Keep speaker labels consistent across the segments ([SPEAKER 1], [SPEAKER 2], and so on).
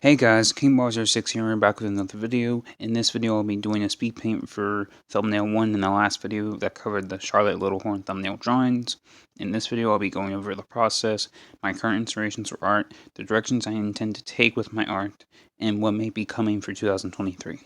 [SPEAKER 1] Hey guys, KingBoss06 here, back with another video. In this video I'll be doing a speed paint for thumbnail 1 in the last video that covered the Charlotte Littlehorn thumbnail drawings. In this video I'll be going over the process, my current inspirations for art, the directions I intend to take with my art, and what may be coming for 2023.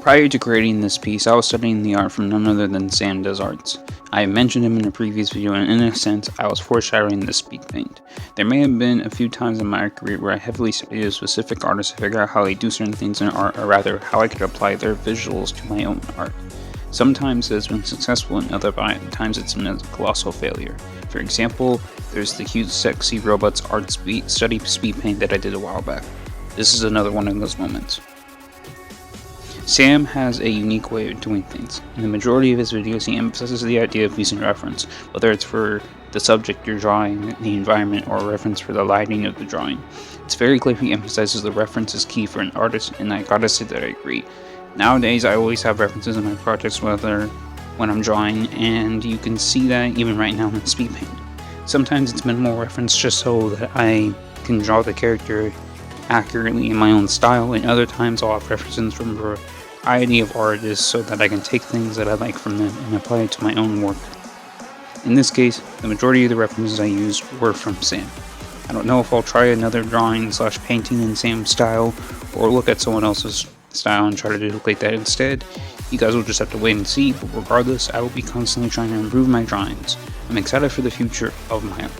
[SPEAKER 1] Prior to creating this piece, I was studying the art from none other than Sam Does Arts. I mentioned him in a previous video, and in a sense, I was foreshadowing this speed paint. There may have been a few times in my career where I heavily studied a specific artist to figure out how they do certain things in art, or rather, how I could apply their visuals to my own art. Sometimes it has been successful, and other times it's been a colossal failure. For example, there's the cute, sexy robots art study speed paint that I did a while back. This is another one of those moments. Sam has a unique way of doing things. In the majority of his videos, he emphasizes the idea of using reference, whether it's for the subject you're drawing, the environment, or a reference for the lighting of the drawing. It's very clear he emphasizes the reference is key for an artist, and I gotta say that I agree. Nowadays, I always have references in my projects, whether when I'm drawing, and you can see that even right now in Speedpaint. Sometimes it's minimal reference just so that I can draw the character accurately in my own style, and other times I'll have references from a variety of artists so that I can take things that I like from them and apply it to my own work. In this case, the majority of the references I used were from Sam. I don't know if I'll try another drawing / painting in Sam's style, or look at someone else's style and try to duplicate that instead. You guys will just have to wait and see, but regardless, I will be constantly trying to improve my drawings. I'm excited for the future of my art.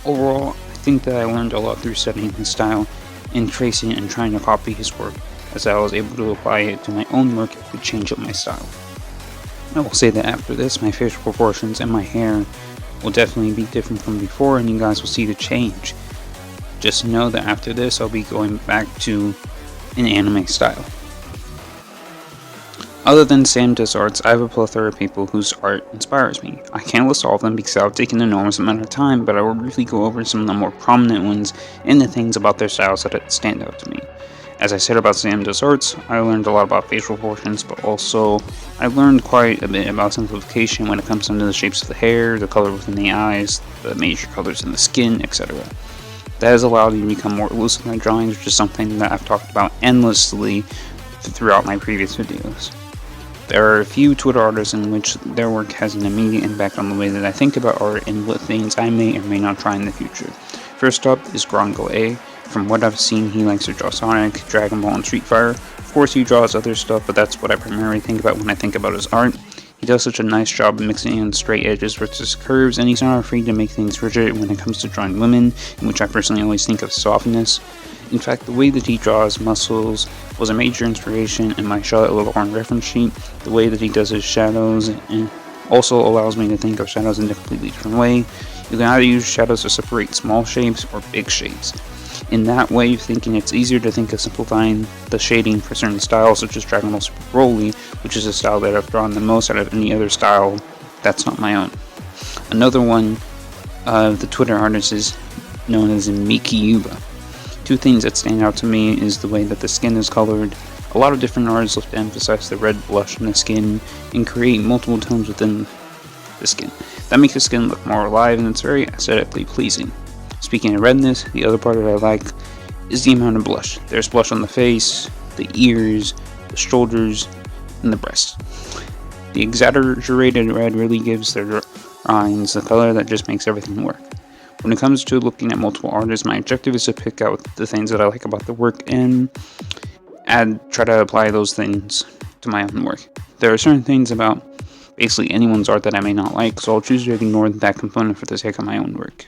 [SPEAKER 1] Overall, I think that I learned a lot through studying his style, and tracing and trying to copy his work, as I was able to apply it to my own work to change up my style. I will say that after this, my facial proportions and my hair will definitely be different from before, and you guys will see the change. Just know that after this, I'll be going back to an anime style. Other than Sam Does Arts, I have a plethora of people whose art inspires me. I can't list all of them because that would take an enormous amount of time, but I will briefly go over some of the more prominent ones and the things about their styles that stand out to me. As I said about Sam Does Arts, I learned a lot about facial proportions, but also I learned quite a bit about simplification when it comes down to the shapes of the hair, the color within the eyes, the major colors in the skin, etc. That has allowed me to become more elusive in my drawings, which is something that I've talked about endlessly throughout my previous videos. There are a few Twitter artists in which their work has an immediate impact on the way that I think about art and what things I may or may not try in the future. First up is Grongo A. From what I've seen, he likes to draw Sonic, Dragon Ball, and Street Fighter. Of course, he draws other stuff, but that's what I primarily think about when I think about his art. He does such a nice job of mixing in straight edges versus curves, and he's not afraid to make things rigid when it comes to drawing women, in which I personally always think of softness. In fact, the way that he draws muscles was a major inspiration in my Charlotte Littlehorn reference sheet. The way that he does his shadows and also allows me to think of shadows in a completely different way. You can either use shadows to separate small shapes or big shapes. In that way of thinking, it's easier to think of simplifying the shading for certain styles, such as Dragon Ball Super Broly, which is a style that I've drawn the most out of any other style that's not my own. Another one of the Twitter artist is known as Miki Yuba. Two things that stand out to me is the way that the skin is colored. A lot of different artists love to emphasize the red blush in the skin and create multiple tones within the skin. That makes the skin look more alive, and it's very aesthetically pleasing. Speaking of redness, the other part that I like is the amount of blush. There's blush on the face, the ears, the shoulders, and the breast. The exaggerated red really gives their drawings the color that just makes everything work. When it comes to looking at multiple artists, my objective is to pick out the things that I like about the work and try to apply those things to my own work. There are certain things about basically anyone's art that I may not like, so I'll choose to ignore that component for the sake of my own work.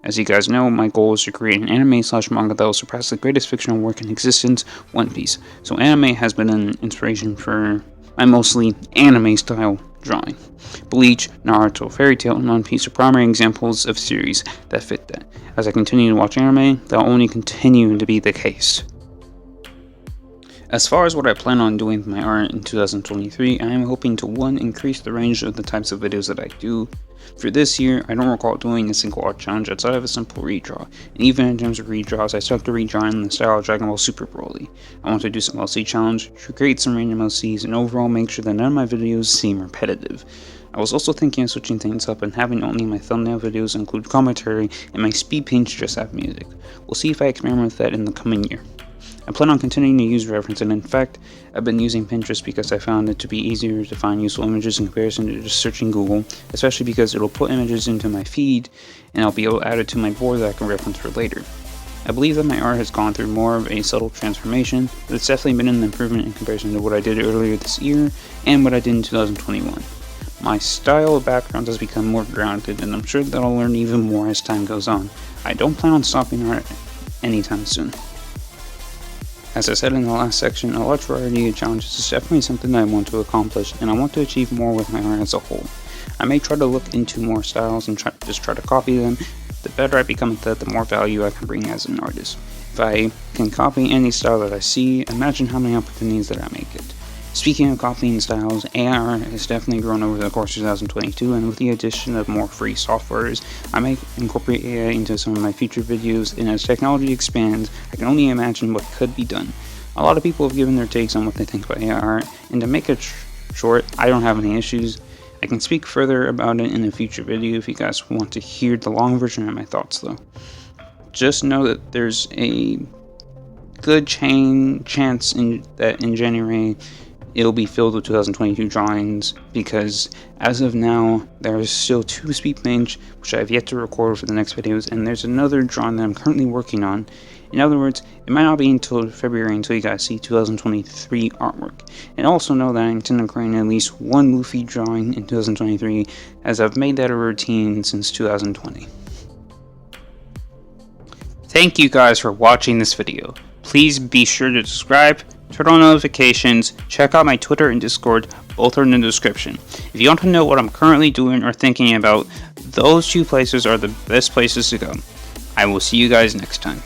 [SPEAKER 1] As you guys know, my goal is to create an anime / manga that will surpass the greatest fictional work in existence, One Piece. So anime has been an inspiration for my mostly anime style drawing. Bleach, Naruto, Fairy Tail, and One Piece are primary examples of series that fit that. As I continue to watch anime, that'll only continue to be the case. As far as what I plan on doing with my art in 2023, I am hoping to 1. Increase the range of the types of videos that I do. For this year, I don't recall doing a single art challenge outside of a simple redraw, and even in terms of redraws, I stuck to redrawing in the style of Dragon Ball Super Broly. I want to do some LC challenge, to create some random LCs, and overall make sure that none of my videos seem repetitive. I was also thinking of switching things up and having only my thumbnail videos include commentary and my Speedpaint just have music. We'll see if I experiment with that in the coming year. I plan on continuing to use reference, and in fact, I've been using Pinterest because I found it to be easier to find useful images in comparison to just searching Google, especially because it'll put images into my feed and I'll be able to add it to my board that I can reference for later. I believe that my art has gone through more of a subtle transformation, but it's definitely been an improvement in comparison to what I did earlier this year and what I did in 2021. My style of backgrounds has become more grounded, and I'm sure that I'll learn even more as time goes on. I don't plan on stopping art anytime soon. As I said in the last section, a large variety of challenges is definitely something that I want to accomplish, and I want to achieve more with my art as a whole. I may try to look into more styles and try to copy them. The better I become at that, the more value I can bring as an artist. If I can copy any style that I see, imagine how many opportunities that I may get. Speaking of copying styles, AI has definitely grown over the course of 2022, and with the addition of more free softwares, I may incorporate AI into some of my future videos, and as technology expands, I can only imagine what could be done. A lot of people have given their takes on what they think about AI art, and to make it short, I don't have any issues. I can speak further about it in a future video if you guys want to hear the long version of my thoughts though. Just know that there's a good chance that in January it'll be filled with 2022 drawings, because as of now there's still 2 Speedpaint which I have yet to record for the next videos, and there's another drawing that I'm currently working on. In other words, it might not be until February until you guys see 2023 artwork. And also know that I intend on creating at least one Luffy drawing in 2023, as I've made that a routine since 2020. Thank you guys for watching this video. Please be sure to subscribe, turn on notifications, check out my Twitter and Discord, both are in the description. If you want to know what I'm currently doing or thinking about, those 2 places are the best places to go. I will see you guys next time.